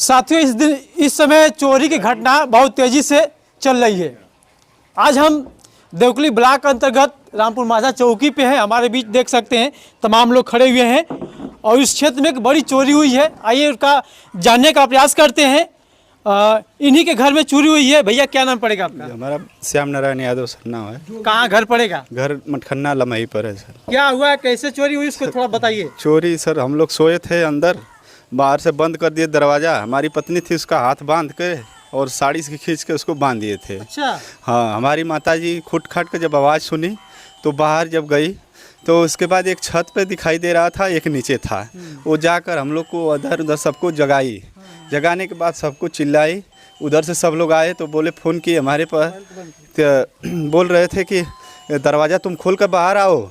साथियों, इस समय चोरी की घटना बहुत तेजी से चल रही है। आज हम देवकली ब्लॉक अंतर्गत रामपुर माझा चौकी पे हैं। हमारे बीच देख सकते हैं तमाम लोग खड़े हुए हैं और इस क्षेत्र में एक बड़ी चोरी हुई है। आइए उसका जानने का प्रयास करते हैं। इन्हीं के घर में चोरी हुई है। भैया, क्या नाम पड़ेगा आपका? हमारा श्याम नारायण यादव सर नाम है। कहाँ घर पड़ेगा? घर मटखन्ना लमही पर है सर। क्या हुआ, कैसे चोरी हुई, उसको थोड़ा बताइए। चोरी सर, हम लोग सोए थे अंदर, बाहर से बंद कर दिए दरवाज़ा। हमारी पत्नी थी, उसका हाथ बांध के और साड़ी से खींच के उसको बांध दिए थे। अच्छा। हाँ, हमारी माताजी खुट खाट के जब आवाज़ सुनी तो बाहर जब गई तो उसके बाद एक छत पे दिखाई दे रहा था, एक नीचे था। वो जाकर हम लोग को इधर उधर सबको जगाई। जगाने के बाद सबको चिल्लाई। उधर से सब लोग आए तो बोले, फ़ोन किए हमारे पास, तो बोल रहे थे कि दरवाज़ा तुम खोल कर बाहर आओ।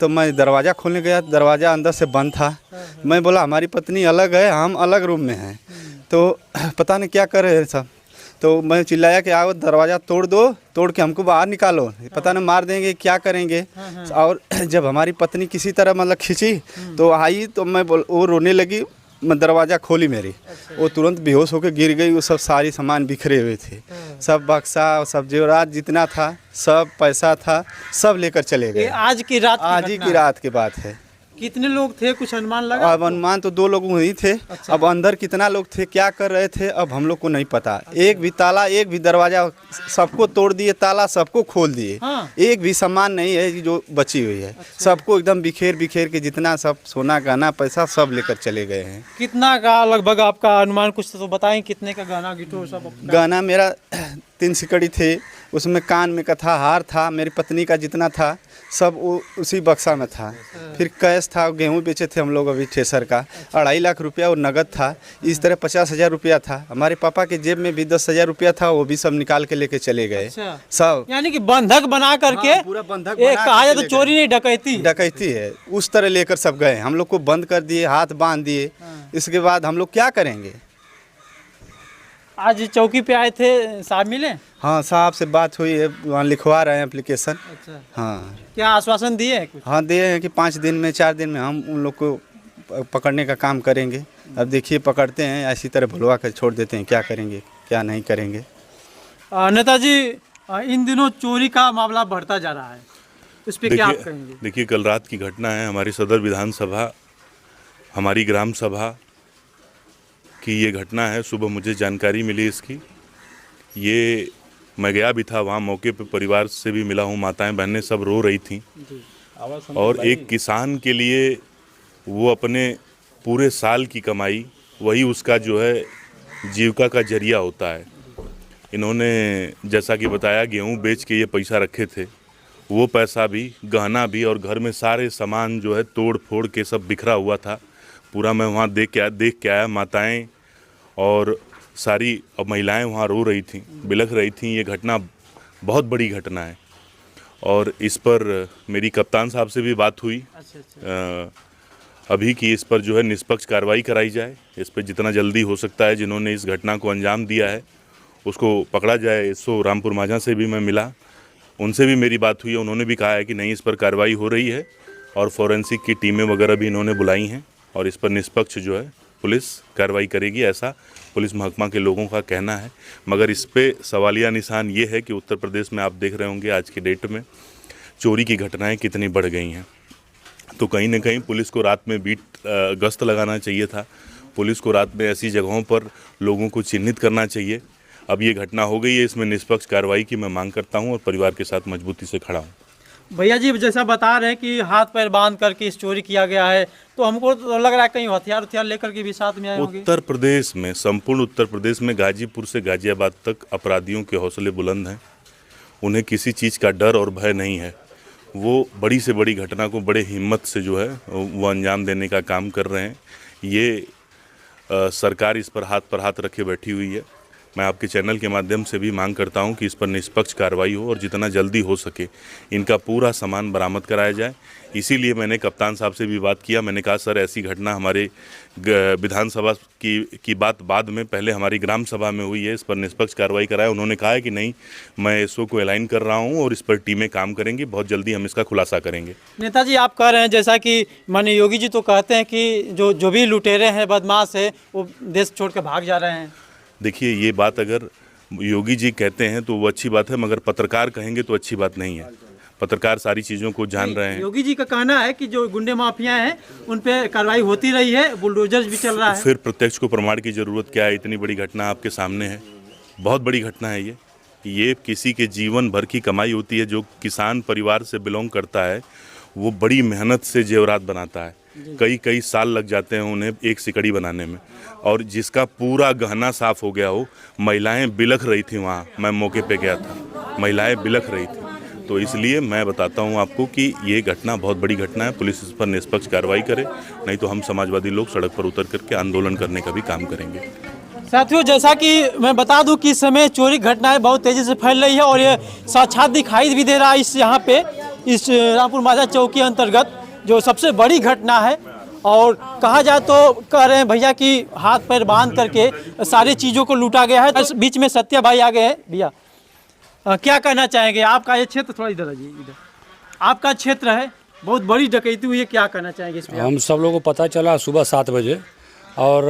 तो मैं दरवाज़ा खोलने गया, दरवाज़ा अंदर से बंद था। मैं बोला हमारी पत्नी अलग है, हम अलग रूम में हैं, तो पता नहीं क्या कर रहे हैं सब। तो मैं चिल्लाया कि आओ दरवाज़ा तोड़ दो, तोड़ के हमको बाहर निकालो, पता नहीं मार देंगे क्या करेंगे। और जब हमारी पत्नी किसी तरह मतलब खींची तो आई, तो मैं वो रोने लगी। मैं दरवाज़ा खोली मेरी, वो तुरंत बेहोश होकर गिर गई। वो सब सारी सामान बिखरे हुए थे, सब बक्सा, सब जेवरात जितना था, सब पैसा था, सब लेकर चले गए। आज की रात? आज ही की रात की बात है। कितने लोग थे, कुछ अनुमान लगा? अब अनुमान तो 2 लोग ही थे। अच्छा। अब अंदर कितना लोग थे, क्या कर रहे थे, अब हम लोग को नहीं पता। एक भी ताला, एक भी दरवाजा, सबको तोड़ दिए, ताला सबको खोल दिए। हाँ। एक भी सामान नहीं है जो बची हुई है। अच्छा। सबको एकदम बिखेर बिखेर के जितना सब सोना गहना पैसा सब लेकर चले गए हैं। कितना का लगभग आपका अनुमान, कुछ तो बताएं, कितने का गहना गिटो सब? गहना मेरा 3 सिकड़ी थे, उसमें कान में का था, हार था, मेरी पत्नी का जितना था सब वो उसी बक्सा में था। फिर कैश था, गेहूँ बेचे थे हम लोग अभी ठेसर का, 2.5 लाख रुपया और नगद था। इस तरह 50,000 रुपया था। हमारे पापा के जेब में भी 10,000 रुपया था, वो भी सब निकाल के लेके चले गए। अच्छा। सब यानी कि बंधक बना करके। हाँ, पूरा बंधक एक बना कहा जाए के तो चोरी नहीं, डकैती है। उस तरह लेकर सब गए, हम लोग को बंद कर दिए, हाथ बांध दिए। इसके बाद हम लोग क्या करेंगे? आज चौकी पे आए थे, साहब मिले? हाँ, साहब से बात हुई है, वहाँ लिखवा रहे हैं एप्लीकेशन। अच्छा। हाँ। क्या आश्वासन दिए हैं कुछ? हाँ, दिए हैं कि 5 दिन में, 4 दिन में हम उन लोग को पकड़ने का काम करेंगे। अब देखिए, पकड़ते हैं ऐसी तरह भुलवा कर छोड़ देते हैं, क्या करेंगे क्या नहीं करेंगे। नेताजी, इन दिनों चोरी का मामला बढ़ता जा रहा है, इस पे क्या आप कहेंगे? देखिए, कल रात की घटना है। हमारी सदर विधानसभा, हमारी ग्राम सभा की ये घटना है। सुबह मुझे जानकारी मिली इसकी। ये मैं गया भी था वहाँ, मौके पे परिवार से भी मिला हूँ। माताएं बहनें सब रो रही थीं। और एक किसान के लिए वो अपने पूरे साल की कमाई, वही उसका जो है जीविका का जरिया होता है। इन्होंने जैसा कि बताया, गेहूँ बेच के ये पैसा रखे थे। वो पैसा भी, गहना भी, और घर में सारे सामान जो है तोड़ फोड़ के सब बिखरा हुआ था। पूरा मैं वहाँ देख के आया। माताएं और सारी महिलाएं वहाँ रो रही थीं, बिलख रही थीं। ये घटना बहुत बड़ी घटना है और इस पर मेरी कप्तान साहब से भी बात हुई। अभी की इस पर जो है निष्पक्ष कार्रवाई कराई जाए। इस पर जितना जल्दी हो सकता है, जिन्होंने इस घटना को अंजाम दिया है उसको पकड़ा जाए। सो रामपुर माझा से भी मैं मिला, उनसे भी मेरी बात हुई है। उन्होंने भी कहा है कि नहीं, इस पर कार्रवाई हो रही है और फॉरेंसिक की टीमें वगैरह भी इन्होंने बुलाई हैं और इस पर निष्पक्ष जो है पुलिस कार्रवाई करेगी, ऐसा पुलिस महकमा के लोगों का कहना है। मगर इस पे सवालिया निशान ये है कि उत्तर प्रदेश में आप देख रहे होंगे आज के डेट में चोरी की घटनाएं कितनी बढ़ गई हैं। तो कहीं ना कहीं पुलिस को रात में गश्त लगाना चाहिए था। पुलिस को रात में ऐसी जगहों पर लोगों को चिन्हित करना चाहिए। अब ये घटना हो गई है, इसमें निष्पक्ष कार्रवाई की मैं मांग करता हूँ और परिवार के साथ मजबूती से खड़ा हूँ। भैया जी, जैसा बता रहे हैं कि हाथ पैर बांध करके इस चोरी किया गया है, तो हमको तो लग रहा है कहीं हथियार लेकर के भी साथ में आए होंगे। उत्तर प्रदेश में, संपूर्ण उत्तर प्रदेश में, गाजीपुर से गाजियाबाद तक अपराधियों के हौसले बुलंद हैं। उन्हें किसी चीज़ का डर और भय नहीं है। वो बड़ी से बड़ी घटना को बड़े हिम्मत से जो है वो अंजाम देने का काम कर रहे हैं। ये सरकार इस पर हाथ रखे बैठी हुई है। मैं आपके चैनल के माध्यम से भी मांग करता हूं कि इस पर निष्पक्ष कार्रवाई हो और जितना जल्दी हो सके इनका पूरा सामान बरामद कराया जाए। इसीलिए मैंने कप्तान साहब से भी बात किया। मैंने कहा सर ऐसी घटना हमारे विधानसभा की बात बाद में, पहले हमारी ग्राम सभा में हुई है, इस पर निष्पक्ष कार्रवाई कराए। उन्होंने कहा है कि नहीं, मैं एसओ को अलाइन कर रहा हूँ और इस पर टीमें काम करेंगी, बहुत जल्दी हम इसका खुलासा करेंगे। नेताजी, आप कह रहे हैं जैसा कि माननीय योगी जी तो कहते हैं कि जो भी लुटेरे हैं, बदमाश है, वो देश छोड़ कर भाग जा रहे हैं। देखिए, ये बात अगर योगी जी कहते हैं तो वो अच्छी बात है, मगर पत्रकार कहेंगे तो अच्छी बात नहीं है। पत्रकार सारी चीज़ों को जान रहे हैं। योगी जी का कहना है कि जो गुंडे माफिया हैं उन पे कार्रवाई होती रही है, बुलडोजर भी चल रहा है। फिर प्रत्यक्ष को प्रमाण की ज़रूरत क्या है? इतनी बड़ी घटना आपके सामने है, बहुत बड़ी घटना है ये किसी के जीवन भर की कमाई होती है। जो किसान परिवार से बिलोंग करता है वो बड़ी मेहनत से जेवरात बनाता है, कई साल लग जाते हैं उन्हें एक सिकड़ी बनाने में, और जिसका पूरा गहना साफ हो गया हो। महिलाएं बिलख रही थी वहाँ, मैं मौके पे गया था, महिलाएं बिलख रही थी। तो इसलिए मैं बताता हूँ आपको कि ये घटना बहुत बड़ी घटना है। पुलिस इस पर निष्पक्ष कार्रवाई करे, नहीं तो हम समाजवादी लोग सड़क पर उतर करके आंदोलन करने का भी काम करेंगे। साथियों, जैसा कि मैं बता दूं कि इस समय चोरी घटनाएं बहुत तेज़ी से फैल रही है और ये साक्षात दिखाई भी दे रहा है यहाँ पे इस रामपुर माझा चौक के अंतर्गत, जो सबसे बड़ी घटना है। और कहा जाए तो कह रहे हैं भैया कि हाथ पैर बांध करके सारी चीज़ों को लूटा गया है। बीच में सत्या भाई आ गए हैं। भैया, क्या कहना चाहेंगे? आपका ये क्षेत्र, थोड़ा इधर आइए, इधर आपका क्षेत्र है, बहुत बड़ी डकैती हुई है, क्या कहना चाहेंगे इस पर? हम सब लोगों को पता चला सुबह 7 बजे और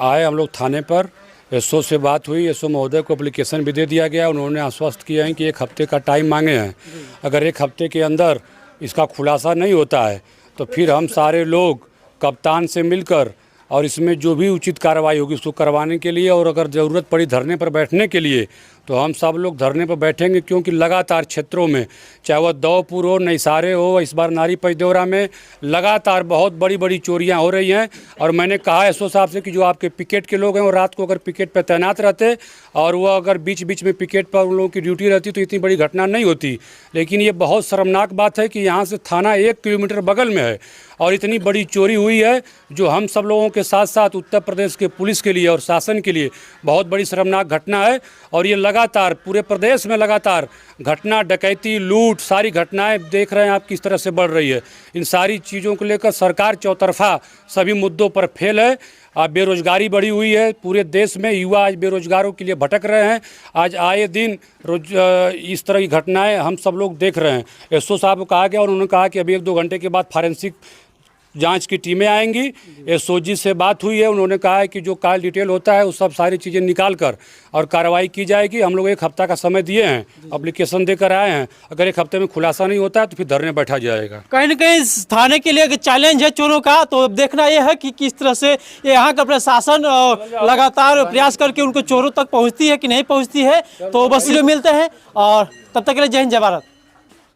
आए हम लोग थाने पर। एसओ से बात हुई, एसओ महोदय को एप्लीकेशन भी दे दिया गया। उन्होंने आश्वस्त किया है कि 1 हफ्ते का टाइम मांगे हैं। अगर 1 हफ्ते के अंदर इसका खुलासा नहीं होता है तो फिर हम सारे लोग कप्तान से मिलकर और इसमें जो भी उचित कार्रवाई होगी उसको करवाने के लिए, और अगर ज़रूरत पड़ी धरने पर बैठने के लिए तो हम सब लोग धरने पर बैठेंगे। क्योंकि लगातार क्षेत्रों में, चाहे वह दौपुर हो, नैसारे हो, इस बार नारी पंजदेवरा में लगातार बहुत बड़ी बड़ी चोरियां हो रही हैं। और मैंने कहा एसओ साहब से कि जो आपके पिकेट के लोग हैं वो रात को अगर पिकेट पर तैनात रहते और वो अगर बीच बीच में पिकेट पर उन लोगों की ड्यूटी रहती तो इतनी बड़ी घटना नहीं होती। लेकिन ये बहुत शर्मनाक बात है कि यहाँ से थाना 1 किलोमीटर बगल में है और इतनी बड़ी चोरी हुई है, जो हम सब लोगों के साथ साथ उत्तर प्रदेश के पुलिस के लिए और शासन के लिए बहुत बड़ी शर्मनाक घटना है। और ये लगातार पूरे प्रदेश में लगातार घटना, डकैती, लूट, सारी घटनाएं देख रहे हैं आप किस तरह से बढ़ रही है। इन सारी चीज़ों को लेकर सरकार चौतरफा सभी मुद्दों पर फेल है। बेरोजगारी बढ़ी हुई है पूरे देश में, युवा आज बेरोजगारों के लिए भटक रहे हैं। आज आए दिन इस तरह की घटनाएं हम सब लोग देख रहे हैं। एसओ साहब को कहा गया और उन्होंने कहा कि अभी 1-2 घंटे के बाद फॉरेंसिक जांच की टीमें आएंगी। एसओ जी से बात हुई है, उन्होंने कहा है कि जो कॉल डिटेल होता है वो सब सारी चीज़ें निकाल कर और कार्रवाई की जाएगी। हम लोग 1 हफ्ता का समय दिए हैं, एप्लीकेशन देकर आए हैं। अगर 1 हफ्ते में खुलासा नहीं होता है तो फिर धरने बैठा जाएगा। कहीं न कहीं थाने के लिए एक चैलेंज है चोरों का, तो देखना यह है कि किस तरह से यहाँ का प्रशासन लगातार प्रयास करके उनको चोरों तक पहुँचती है कि नहीं पहुँचती है। तो बस ये मिलते हैं और तब तक के लिए जय हिंद, जय भारत।